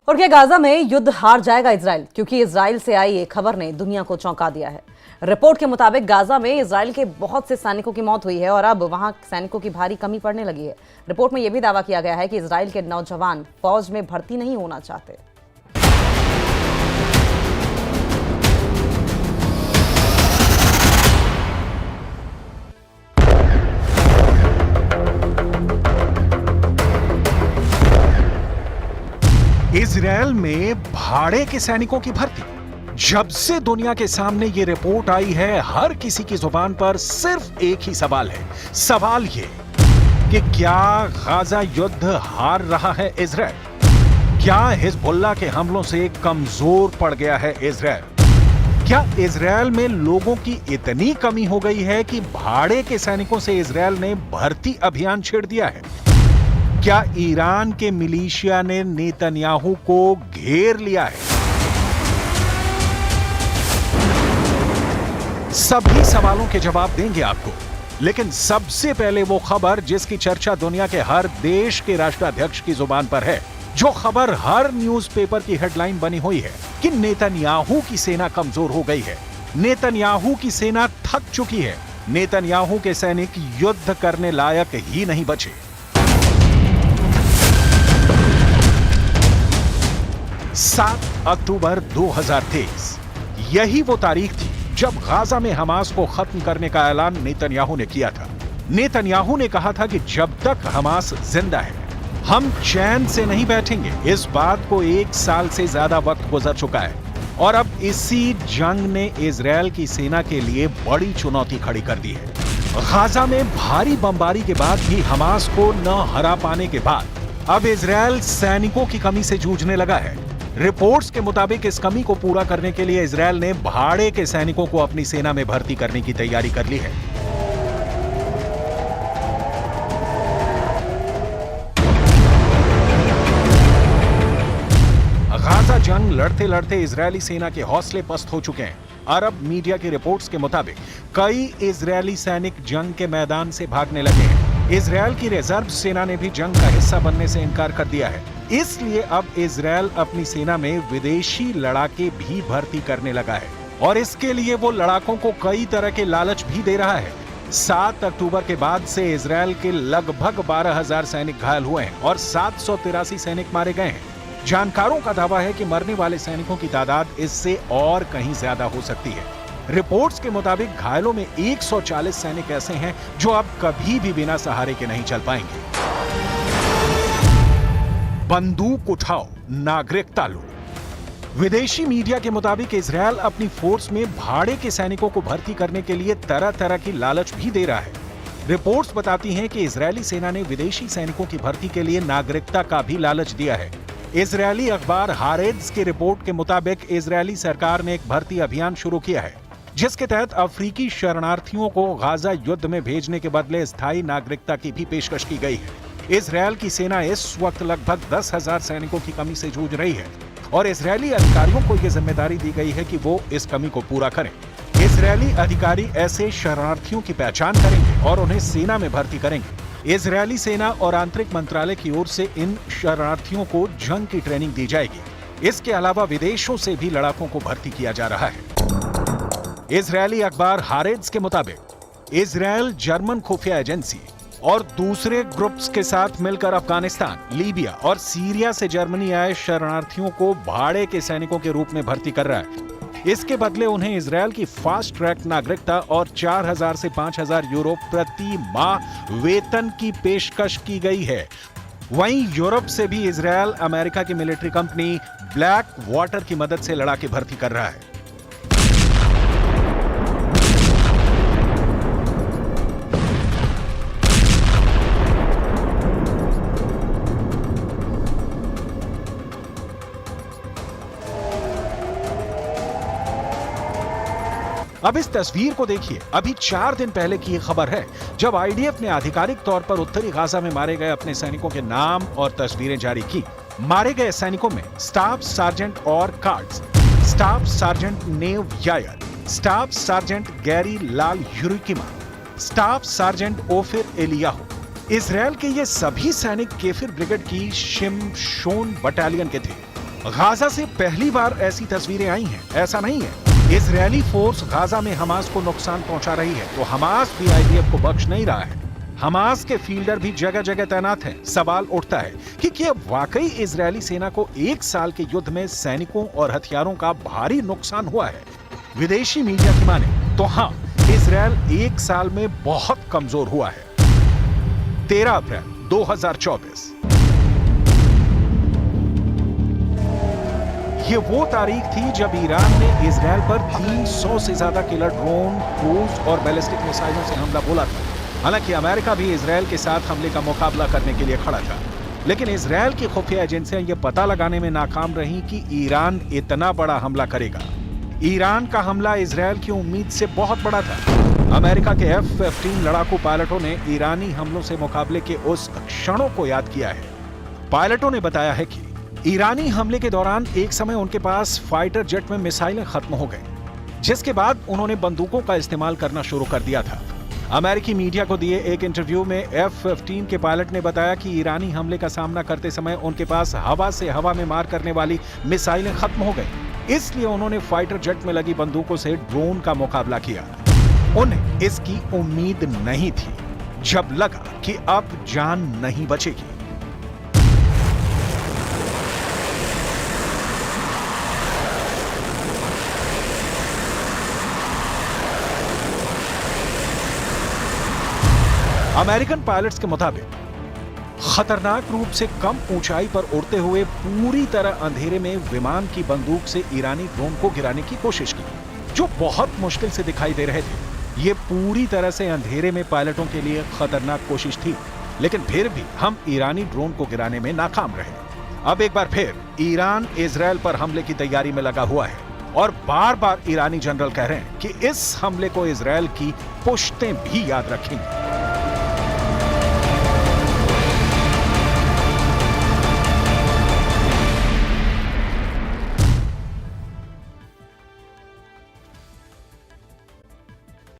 और क्या गाजा में युद्ध हार जाएगा इजराइल? क्योंकि इजराइल से आई एक खबर ने दुनिया को चौंका दिया है। रिपोर्ट के मुताबिक गाजा में इजराइल के बहुत से सैनिकों की मौत हुई है और अब वहां सैनिकों की भारी कमी पड़ने लगी है। रिपोर्ट में यह भी दावा किया गया है कि इजराइल के नौजवान फौज में भर्ती नहीं होना चाहते। इजरायल में भाड़े के सैनिकों की भर्ती। जब से दुनिया के सामने ये रिपोर्ट आई है, हर किसी की जुबान पर सिर्फ एक ही सवाल है। सवाल ये कि क्या गाजा युद्ध हार रहा है इजरायल? क्या हिजबुल्लाह के हमलों से कमजोर पड़ गया है इजरायल? क्या इजरायल में लोगों की इतनी कमी हो गई है कि भाड़े के सैनिकों से इजरायल ने भर्ती अभियान छेड़ दिया है? क्या ईरान के मिलिशिया ने नेतन्याहू को घेर लिया है? सभी सवालों के जवाब देंगे आपको, लेकिन सबसे पहले वो खबर जिसकी चर्चा दुनिया के हर देश के राष्ट्राध्यक्ष की जुबान पर है, जो खबर हर न्यूज़पेपर की हेडलाइन बनी हुई है कि नेतन्याहू की सेना कमजोर हो गई है, नेतन्याहू की सेना थक चुकी है, नेतन्याहू के सैनिक युद्ध करने लायक ही नहीं बचे। 7 अक्टूबर 2023 यही वो तारीख थी जब गाजा में हमास को खत्म करने का ऐलान नेतन्याहू ने किया था। नेतन्याहू ने कहा था कि जब तक हमास जिंदा है, हम चैन से नहीं बैठेंगे। इस बात को 1 साल से ज्यादा वक्त गुजर चुका है और अब इसी जंग ने इजरायल की सेना के लिए बड़ी चुनौती खड़ी कर दी है। गाजा में भारी बमबारी के बाद भी हमास को न हरा पाने के बाद अब इजरायल सैनिकों की कमी से जूझने लगा है। रिपोर्ट्स के मुताबिक इस कमी को पूरा करने के लिए इजरायल ने भाड़े के सैनिकों को अपनी सेना में भर्ती करने की तैयारी कर ली है। गाजा जंग लड़ते लड़ते इजरायली सेना के हौसले पस्त हो चुके हैं। अरब मीडिया की रिपोर्ट्स के मुताबिक कई इजरायली सैनिक जंग के मैदान से भागने लगे हैं। इजरायल की रिजर्व सेना ने भी जंग का हिस्सा बनने से इनकार कर दिया है। इसलिए अब इजरायल अपनी सेना में विदेशी लड़ाके भी भर्ती करने लगा है और इसके लिए वो लड़ाकों को कई तरह के लालच भी दे रहा है। 7 अक्टूबर के बाद से इजरायल के लगभग 12,000 सैनिक घायल हुए हैं और 783 सैनिक मारे गए हैं। जानकारों का दावा है कि मरने वाले सैनिकों की तादाद इससे और कहीं ज्यादा हो सकती है। रिपोर्ट्स के मुताबिक घायलों में 140 सैनिक ऐसे हैं जो अब कभी भी बिना सहारे के नहीं चल पाएंगे। बंदूक उठाओ, नागरिकता लो। विदेशी मीडिया के मुताबिक इजरायल अपनी फोर्स में भाड़े के सैनिकों को भर्ती करने के लिए तरह तरह की लालच भी दे रहा है। रिपोर्ट्स बताती हैं कि इजरायली सेना ने विदेशी सैनिकों की भर्ती के लिए नागरिकता का भी लालच दिया है। इजरायली अखबार हारेट्ज की रिपोर्ट के मुताबिक इजरायली सरकार ने एक भर्ती अभियान शुरू किया है, जिसके तहत अफ्रीकी शरणार्थियों को गाजा युद्ध में भेजने के बदले स्थायी नागरिकता की भी पेशकश की गई है। इजरायल की सेना इस वक्त लगभग 10,000 सैनिकों की कमी से जूझ रही है और इजरायली अधिकारियों को यह जिम्मेदारी दी गई है कि वो इस कमी को पूरा करें। इजरायली अधिकारी ऐसे शरणार्थियों की पहचान करेंगे और उन्हें सेना में भर्ती करेंगे। इजरायली सेना और आंतरिक मंत्रालय की ओर से इन शरणार्थियों को जंग की ट्रेनिंग दी जाएगी। इसके अलावा विदेशों से भी लड़ाकों को भर्ती किया जा रहा है। इजरायली अखबार हारेट्ज के मुताबिक इजरायल जर्मन खुफिया एजेंसी और दूसरे ग्रुप्स के साथ मिलकर अफगानिस्तान, लीबिया और सीरिया से जर्मनी आए शरणार्थियों को भाड़े के सैनिकों के रूप में भर्ती कर रहा है। इसके बदले उन्हें इजरायल की फास्ट ट्रैक नागरिकता और 4,000 से 5,000 यूरो प्रति माह वेतन की पेशकश की गई है। वहीं यूरोप से भी इजरायल अमेरिका की मिलिट्री कंपनी ब्लैक वाटर की मदद से लड़ाके भर्ती कर रहा है। अब इस तस्वीर को देखिए। अभी 4 दिन पहले की ये खबर है जब आईडीएफ ने आधिकारिक तौर पर उत्तरी गाजा में मारे गए अपने सैनिकों के नाम और तस्वीरें जारी की। मारे गए सैनिकों में स्टाफ सार्जेंट और कार्ड्स, staff sergeant Nave Yair, staff sergeant Gary लाल यूरिकिमा, staff sergeant Ofir Eliyahu. Israel के ये सभी सैनिक केफिर ब्रिगेड की शिमशोन बटालियन के थे। गाजा से पहली बार ऐसी तस्वीरें आई हैं, ऐसा नहीं है। इजरायली फोर्स गाजा में हमास को नुकसान पहुंचा रही है तो हमास भी आईडीएफ को बख्श नहीं रहा है। हमास के फील्डर भी जगह जगह तैनात हैं। सवाल उठता है कि क्या वाकई इजरायली सेना को 1 साल के युद्ध में सैनिकों और हथियारों का भारी नुकसान हुआ है? विदेशी मीडिया की माने तो हाँ, इजरायल 1 साल में बहुत कमजोर हुआ है। 13 अप्रैल 2024 ये वो तारीख थी जब ईरान ने इजरायल पर 300 से ज्यादा किलर ड्रोन, क्रूज और बैलिस्टिक मिसाइलों से हमला बोला था। हालांकि अमेरिका भी इजरायल के साथ हमले का मुकाबला करने के लिए खड़ा था, लेकिन इजरायल की खुफिया एजेंसियां ये पता लगाने में नाकाम रहीं कि ईरान इतना बड़ा हमला करेगा। ईरान का हमला इजरायल की उम्मीद से बहुत बड़ा था। अमेरिका के F-15 लड़ाकू पायलटों ने ईरानी हमलों से मुकाबले के उस क्षणों को याद किया है। पायलटों ने बताया है कि ईरानी हमले के दौरान एक समय उनके पास फाइटर जेट में मिसाइलें खत्म हो गई, जिसके बाद उन्होंने बंदूकों का इस्तेमाल करना शुरू कर दिया था। अमेरिकी मीडिया को दिए एक इंटरव्यू में F-15 के पायलट ने बताया कि ईरानी हमले का सामना करते समय उनके पास हवा से हवा में मार करने वाली मिसाइलें खत्म हो गई, इसलिए उन्होंने फाइटर जेट में लगी बंदूकों से ड्रोन का मुकाबला किया। उन्हें इसकी उम्मीद नहीं थी जब लगा कि अब जान नहीं बचेगी। अमेरिकन पायलट्स के मुताबिक खतरनाक रूप से कम ऊंचाई पर उड़ते हुए पूरी तरह अंधेरे में विमान की बंदूक से ईरानी ड्रोन को गिराने की कोशिश की, जो बहुत मुश्किल से दिखाई दे रहे थे। ये पूरी तरह से अंधेरे में पायलटों के लिए खतरनाक कोशिश थी, लेकिन फिर भी हम ईरानी ड्रोन को गिराने में नाकाम रहे। अब एक बार फिर ईरान इजरायल पर हमले की तैयारी में लगा हुआ है और बार-बार ईरानी जनरल कह रहे हैं कि इस हमले को इजरायल की पुश्तें भी याद रखेंगी।